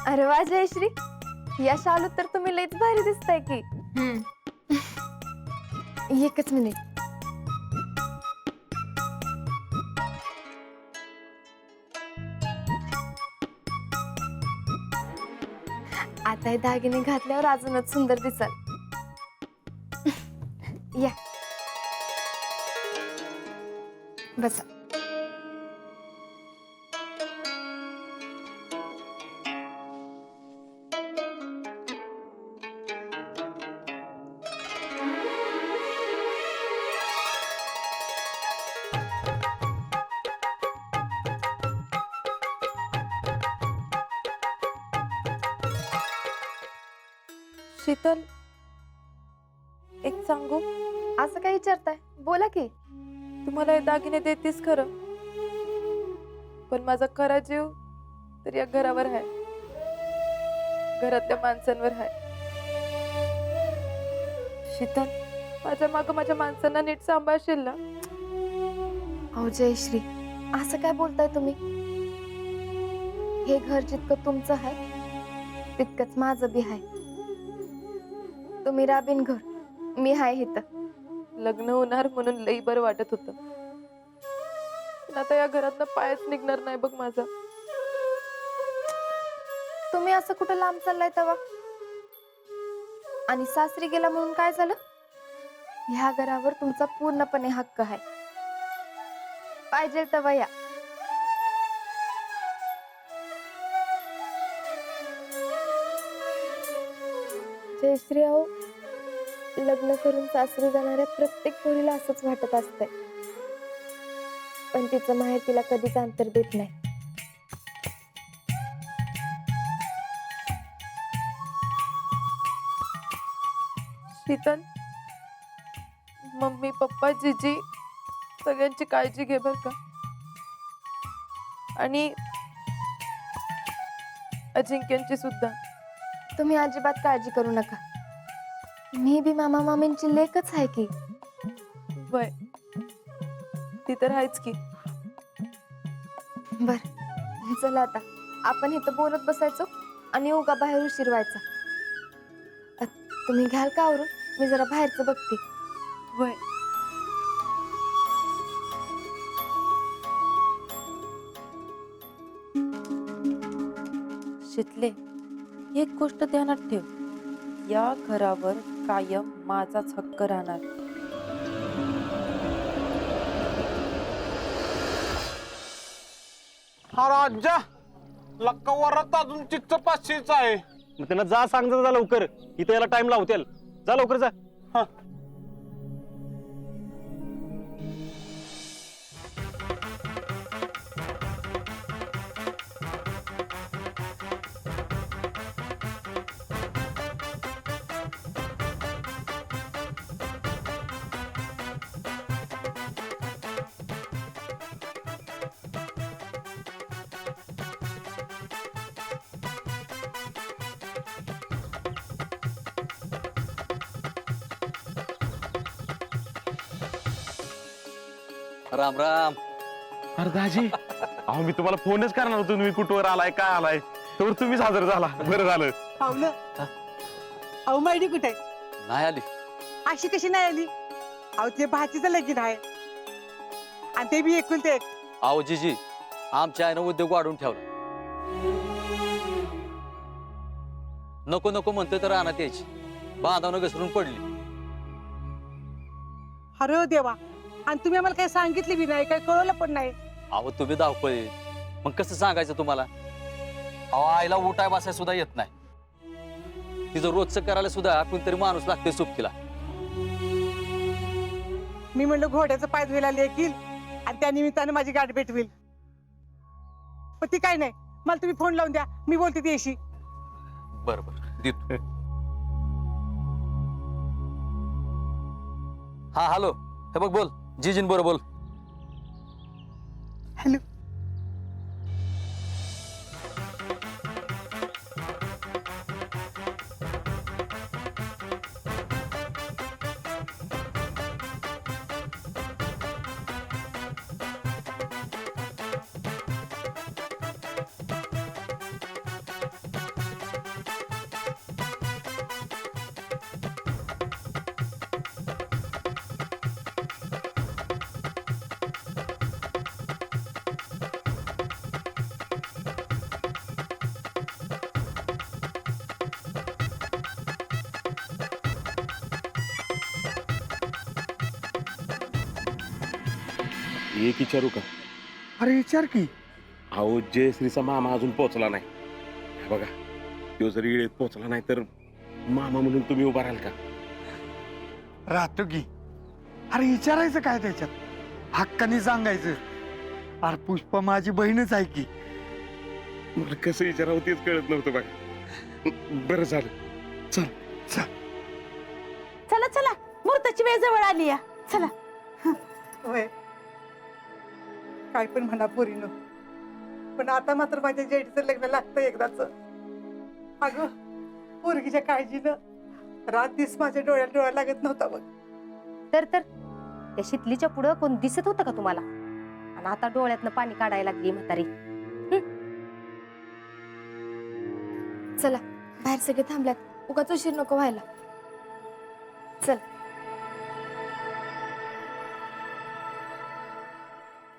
अरे वा जयश्री, या शालूत तर तुम्ही लईच भारी दिसताय की. एकच मिनिट. आता हे दागिने घातल्यावर अजूनच सुंदर दिसाल. या बसा. शीतल, एक सांगू? असं काय विचारताय? बोला की. तुम्हाला हे दागिने देतीस खरं, पण माझा खरा जीव तर या घरावर आहे, घरातल्या माणसांवर आहे. शीतल, माझ्या माग माझ्या माणसांना नीट सांभाळशील ना? अहो जयश्री, असं काय बोलताय तुम्ही? हे घर जितकं तुमचं आहे तितकंच माझं बी आहे. तुम्ही राबीन घर, मी आहे इथं. लग्न होणार म्हणून लई बरं वाटत होतं, पण आता या घरातनं पायच निघणार नाही बघ माझा. तुम्ही असं कुठं लांब चाललाय तेव्हा? आणि सासरी गेला म्हणून काय झालं? ह्या घरावर तुमचा पूर्णपणे हक्क आहे. पाहिजे तेव्हा या. जयश्री, अहो लग्न करून सासरी जाणाऱ्या प्रत्येक पोरीला असंच वाटत असतंय, पण तिचं माहेर तिला कधीच अंतर देत नाही. शीतल, मम्मी पप्पा जीजी सगळ्यांची काळजी घे बर का. आणि अजिंक्यांची सुद्धा. तुम्ही अजिबात काळजी करू नका. मी बी मामा मामींची लेकच आहे की. वय ती तर आहेच की. बर, चला आता आपण इथं बोलत बसायचो आणि उगा बाहेर उशीर व्हायचा. तुम्ही घ्याल का आवरून? मी जरा बाहेरचं बघते. वय शितले, एक गोष्ट ध्यानात ठेव, या घरावर कायम माझाच हक्क राहणार. हा राजा लक्का वरात अजून चिच्च पाचशेच आहे. मग त्यांना जा सांग जा लवकर, इथे याला टाइम लावतील. जा लवकर जा. हा. राम राम. अरे दाजी, अहो मी तुम्हाला फोनच करणार होतो, तुम्ही कुठवर आलाय काय आलाय, तर तुम्हीच हजर झाला. बरं झालं. पाहुलं अहो माहिती कुठे नाही आली. अशी कशी नाही आली? अहो ते भाचीचं लगीन आहे आणि ते बी एकुलते एक. आहो जीजी, आमच्या आईनं उद्योग वाढून ठेवला. नको नको म्हणतोय तर रानात यायची, बांधावनं घसरून पडली. अरे देवा, आणि तुम्ही आम्हाला काही सांगितले बी नाही, काही कळवलं पण नाही. अहो तुम्ही धावपळी, मग कसं सांगायचं तुम्हाला? अहो आईला उठाय बसाय सुद्धा येत नाही. तिचं रोजचं करायला सुद्धा कोणतरी माणूस लागते सुटकीला. मी म्हणलं घोड्याचं पाय धुवायला लेखील आणि त्या निमित्तानं माझी गाठ भेट होईल, पण ती काय नाही. मला तुम्ही फोन लावून द्या, मी बोलते तिशी. बरं बरं देतो. हा हॅलो, हे बघ बोल, जीजीन बरोबर बोल. हॅलो. एक विचारू का? अरे विचार की. अहो जयश्रीचा मामा अजून पोहोचला नाही. हे बघा, तो जर वेळेत पोहोचला नाही तर मामा म्हणून तुम्ही उभा राहाल का? राहतो की. अरे विचारायचं काय त्याच्यात, हक्काने सांगायचं. अरे पुष्पा माझी बहीणच आहे की. मला कसं विचारावं तेच कळत नव्हतं बघा. बरं झालं. चल चला चला, मुहूर्ताची वेळ जवळ आली या. चला. होय, काय पण म्हणा पोरीनो, पण आता मात्र माझ्या जेडीचं लग्न लागतं एकदाच. अगं पोरगीच्या काळजीनं रात दिस माझ्या डोळ्यात डोळा लागत नव्हता बघ. तर त्या शितलीच्या पुढं कोण दिसत होतं का तुम्हाला? आणि आता डोळ्यातनं पाणी काढायला लागली म्हातारी. चला, बाहेर सगळे थांबल्यात, उगाच उशीर नको व्हायला. चल.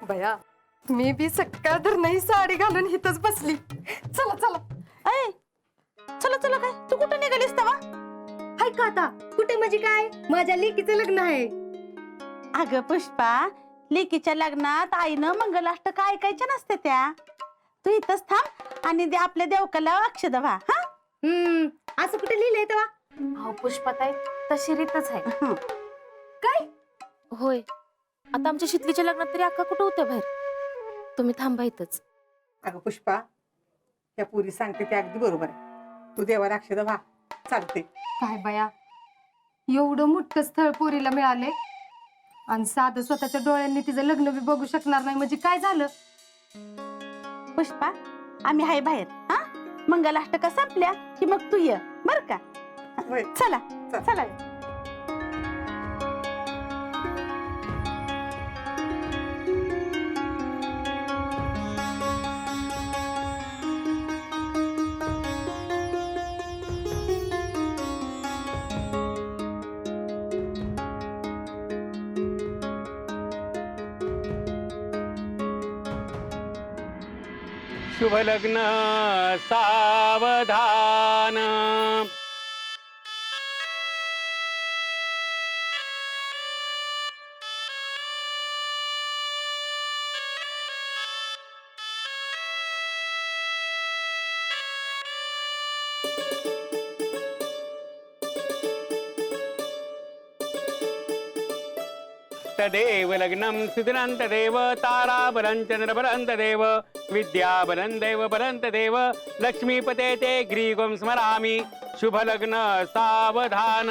बया, मी बी सकाळ धर नाही साडी घालून इथंच बसली. चला चला. अय चला चला, काय तू कुठं निघालीस तवा? हाय का आता कुठे म्हणजे काय, माझ्या लेकीचं लग्न आहे. अगं पुष्पा, लेकीच्या लग्नात आईनं मंगलाष्टक ऐकायच्या नसते त्या. तू इथंच थांब आणि आपल्या देवकाला अक्षदा व्हा. हा, असं कुठे लिहिलंय तेव्हा? अहो पुष्पाताई, तशी रीतच आहे. काय? होय, आता आमच्या शितलीच्या लग्नात तरी अक्का कुठं होत्या बाहेर? तुम्ही थांबा इथंच. अगं पुष्पा, त्या पुरी सांगते ते अगदी बरोबर आहे. तू देवाला अक्षदा व्हा, चालते. काय बया, एवढं मोठं स्थळ पोरीला मिळाले आणि साधं स्वतःच्या डोळ्यांनी तिचं लग्न बी बघू शकणार नाही म्हणजे काय झालं? पुष्पा आम्ही आहे बाहेर. हा, मंगलाष्टका संपल्या की मग तू ये बर का. होय. चला चल. चला. शुभ लग्न सावधान. तदेव लग्नं सिद्धान्तदेव ताराबलं चन्द्रबलं तदेव विद्याबलं दैवबलं तदेव लक्ष्मीपते ते ग्रीगुं स्मरामि. शुभलग्न सावधान.